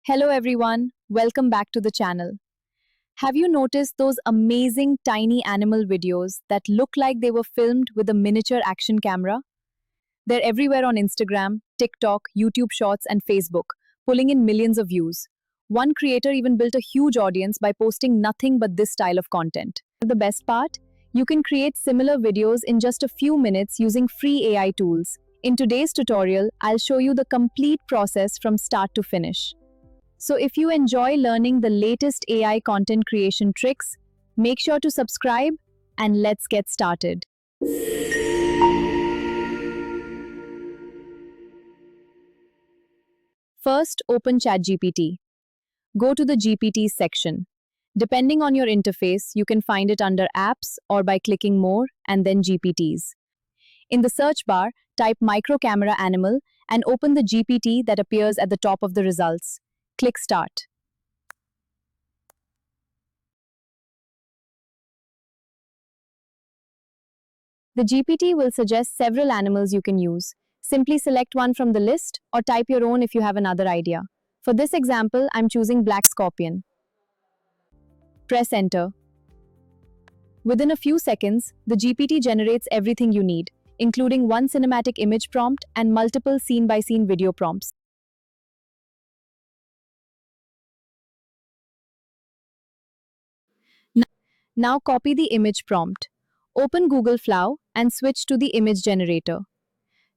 Hello everyone, welcome back to the channel. Have you noticed those amazing tiny animal videos that look like they were filmed with a miniature action camera? They're everywhere on Instagram, TikTok, YouTube Shorts, and Facebook, pulling in millions of views. One creator even built a huge audience by posting nothing but this style of content. The best part? You can create similar videos in just a few minutes using free AI tools. In today's tutorial, I'll show you the complete process from start to finish. So if you enjoy learning the latest AI content creation tricks, make sure to subscribe and let's get started. First, open ChatGPT. Go to the GPTs section. Depending on your interface, you can find it under Apps or by clicking More and then GPTs. In the search bar, type Micro Camera Animal and open the GPT that appears at the top of the results. Click Start. The GPT will suggest several animals you can use. Simply select one from the list or type your own if you have another idea. For this example, I'm choosing black scorpion. Press enter. Within a few seconds, the GPT generates everything you need, including one cinematic image prompt and multiple scene-by-scene video prompts. Now copy the image prompt. Open Google Flow and switch to the image generator.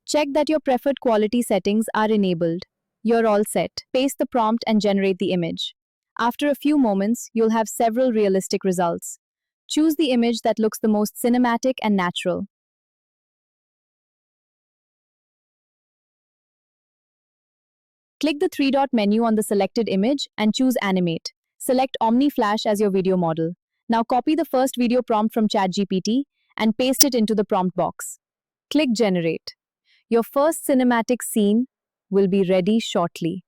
Check that your preferred quality settings are enabled. You're all set. Paste the prompt and generate the image. After a few moments, you'll have several realistic results. Choose the image that looks the most cinematic and natural. Click the three-dot menu on the selected image and choose Animate. Select Omni Flash as your video model. Now copy the first video prompt from ChatGPT and paste it into the prompt box. Click Generate. Your first cinematic scene will be ready shortly.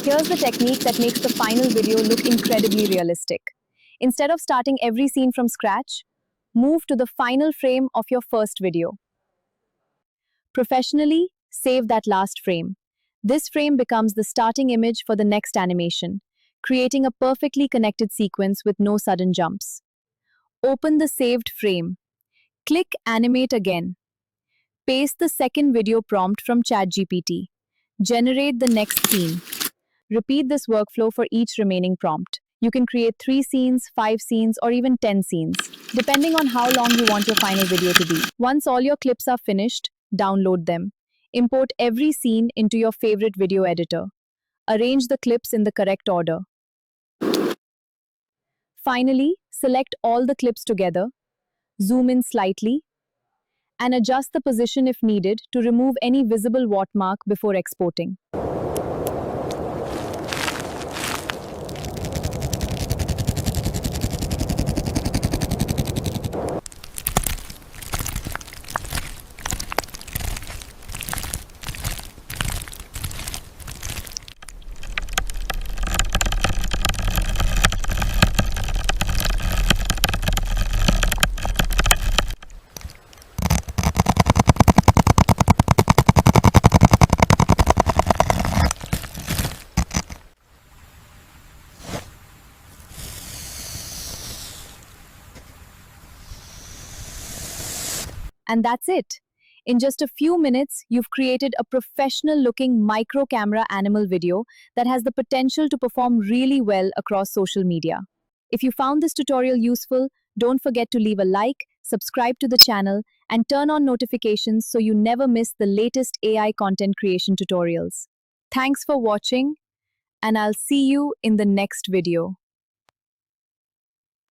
Here's the technique that makes the final video look incredibly realistic. Instead of starting every scene from scratch, move to the final frame of your first video. Professionally, save that last frame. This frame becomes the starting image for the next animation, creating a perfectly connected sequence with no sudden jumps. Open the saved frame. Click Animate again. Paste the second video prompt from ChatGPT. Generate the next scene. Repeat this workflow for each remaining prompt. You can create 3 scenes, 5 scenes, or even 10 scenes, depending on how long you want your final video to be. Once all your clips are finished, download them. Import every scene into your favorite video editor. Arrange the clips in the correct order. Finally, select all the clips together, zoom in slightly, and adjust the position if needed to remove any visible watermark before exporting. And that's it. In just a few minutes, you've created a professional-looking micro-camera animal video that has the potential to perform really well across social media. If you found this tutorial useful, don't forget to leave a like, subscribe to the channel, and turn on notifications so you never miss the latest AI content creation tutorials. Thanks for watching, and I'll see you in the next video.